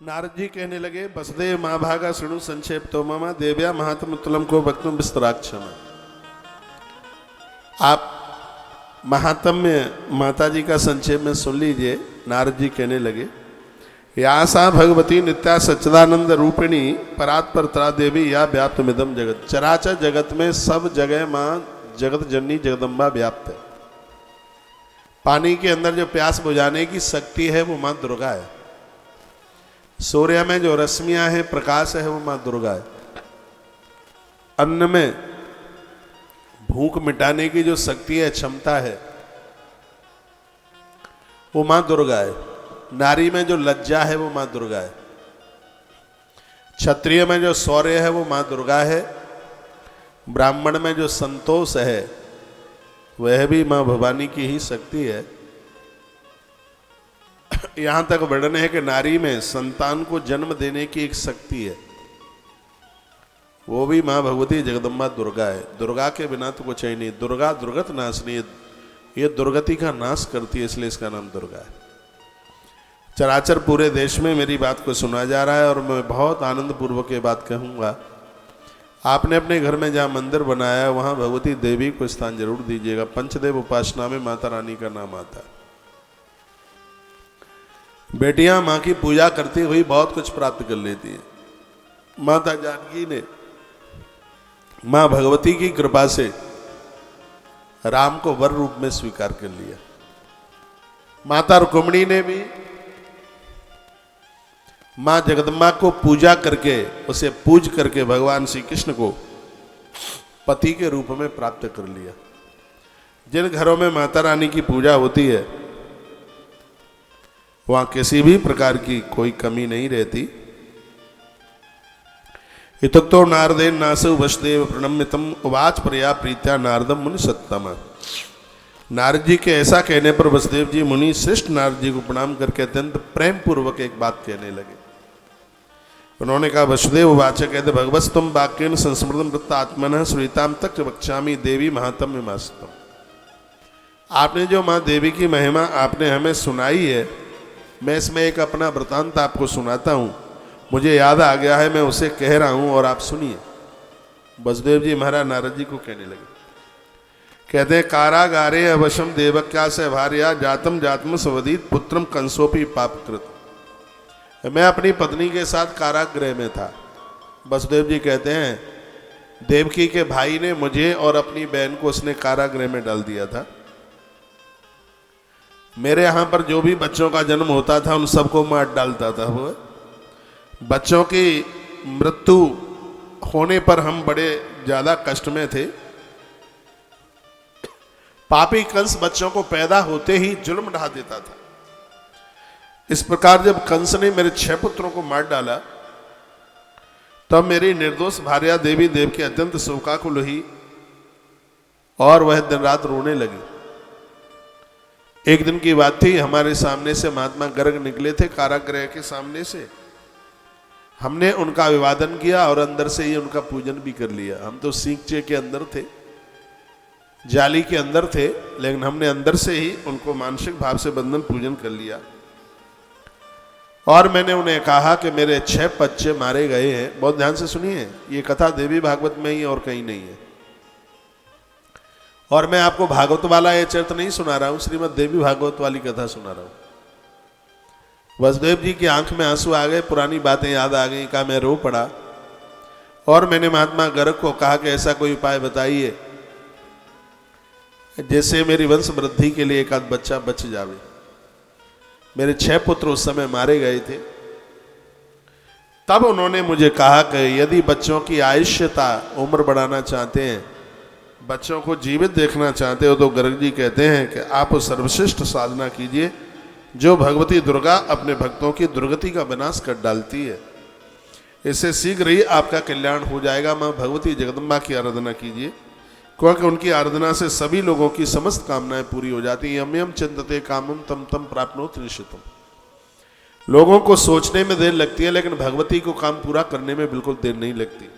नारद जी कहने लगे, वसुदेव महाभागा शृणु संक्षेप तो ममा देव्या महात्म तुलम को भक्तुम विस्तराक्षमा। आप महात्म्य माता जी का संक्षेप में सुन लीजिए। नारद जी कहने लगे, या सा भगवती नित्या सच्चिदानंद रूपिणी परात्पर त्रा देवी या व्याप्त मिदम जगत। चराचर जगत में सब जगह माँ जगत जननी जगदम्बा व्याप्त है। पानी के अंदर जो प्यास बुझाने की शक्ति है वो माँ दुर्गा है। सूर्य में जो रश्मियां हैं, प्रकाश है, वो माँ दुर्गा है। अन्न में भूख मिटाने की जो शक्ति है, क्षमता है, वो माँ दुर्गा है। नारी में जो लज्जा है वो माँ दुर्गा है। क्षत्रिय में जो शौर्य है वो माँ दुर्गा है। ब्राह्मण में जो संतोष है वह भी माँ भवानी की ही शक्ति है। यहाँ तक वर्णन है कि नारी में संतान को जन्म देने की एक शक्ति है, वो भी माँ भगवती जगदम्बा दुर्गा है। दुर्गा के बिना तो कुछ है नहीं। दुर्गा दुर्गत नाशनी, ये दुर्गति का नाश करती है, इसलिए इसका नाम दुर्गा है। चराचर पूरे देश में मेरी बात को सुना जा रहा है और मैं बहुत आनंद पूर्वक ये बात कहूँगा। आपने अपने घर में जहाँ मंदिर बनाया है वहाँ भगवती देवी को स्थान जरूर दीजिएगा। पंचदेव उपासना में माता रानी का नाम आता है। बेटियां माँ की पूजा करती हुई बहुत कुछ प्राप्त कर लेती हैं। माता जानकी ने माँ भगवती की कृपा से राम को वर रूप में स्वीकार कर लिया। माता रुक्मिणी ने भी माँ जगदम्बा को पूजा करके, उसे पूज करके भगवान श्री कृष्ण को पति के रूप में प्राप्त कर लिया। जिन घरों में माता रानी की पूजा होती है वहां किसी भी प्रकार की कोई कमी नहीं रहती। इतुक्तो नारदेन नासु वसुदेव प्रणम्यतम उवाच प्रया प्रीत्या नारदम मुनि सत्तम। नारद जी के ऐसा कहने पर वसुदेव जी मुनि श्रेष्ठ नारद जी को प्रणाम करके अत्यंत प्रेम पूर्वक एक बात कहने लगे। उन्होंने कहा, वसुदेव उवाच, कहते भगवत तुम वाक्येन संस्मृतम वृत्त आत्मनः श्रीताम तक वक्ष्यामि देवी महात्म्य मास्तम। आपने जो माँ देवी की महिमा आपने हमें सुनाई है, मैं इसमें एक अपना वृतांत आपको सुनाता हूँ। मुझे याद आ गया है, मैं उसे कह रहा हूँ और आप सुनिए। वसुदेव जी महाराज नारद जी को कहने लगे, कहते हैं, कारागारे अवशम देवक्या से भार्या जातम जातम स्वदीत पुत्रम कंसोपी पापकृत। मैं अपनी पत्नी के साथ कारागृह में था। वसुदेव जी कहते हैं, देवकी के भाई ने मुझे और अपनी बहन को उसने कारागृह में डाल दिया था। मेरे यहाँ पर जो भी बच्चों का जन्म होता था उन सबको मार डालता था। वो बच्चों की मृत्यु होने पर हम बड़े ज़्यादा कष्ट में थे। पापी कंस बच्चों को पैदा होते ही जुल्म ढा देता था। इस प्रकार जब कंस ने मेरे 6 पुत्रों को मार डाला तब मेरी निर्दोष भार्या देवी देव की अत्यंत शोकाकुल हुई और वह दिन रात रोने लगी। एक दिन की बात थी, हमारे सामने से महात्मा गर्ग निकले थे कारागृह के सामने से। हमने उनका अभिवादन किया और अंदर से ही उनका पूजन भी कर लिया। हम तो सींचे के अंदर थे, जाली के अंदर थे, लेकिन हमने अंदर से ही उनको मानसिक भाव से बंधन पूजन कर लिया। और मैंने उन्हें कहा कि मेरे 6 बच्चे मारे गए हैं। बहुत ध्यान से सुनिए, ये कथा देवी भागवत में ही और कहीं नहीं है। और मैं आपको भागवत वाला ये चरित नहीं सुना रहा हूं, श्रीमद् देवी भागवत वाली कथा सुना रहा हूं। वसुदेव जी की आंख में आंसू आ गए, पुरानी बातें याद आ गई। कहा, मैं रो पड़ा और मैंने महात्मा गर्ग को कहा कि ऐसा कोई उपाय बताइए जैसे मेरी वंश वृद्धि के लिए एक आध बच्चा बच जावे। मेरे 6 पुत्र उस समय मारे गए थे। तब उन्होंने मुझे कहा कि यदि बच्चों की आयुष्यता, उम्र बढ़ाना चाहते हैं, बच्चों को जीवित देखना चाहते हो, तो गर्ग जी कहते हैं कि आप सर्वश्रेष्ठ साधना कीजिए जो भगवती दुर्गा अपने भक्तों की दुर्गति का विनाश कर डालती है। इससे शीघ्र ही आपका कल्याण हो जाएगा। माँ भगवती जगदम्बा की आराधना कीजिए, क्योंकि उनकी आराधना से सभी लोगों की समस्त कामनाएं पूरी हो जाती हैं। यम यम चिंतते कामम तम तम प्राप्नोति निश्चितम। लोगों को सोचने में देर लगती है, लेकिन भगवती को काम पूरा करने में बिल्कुल देर नहीं लगती।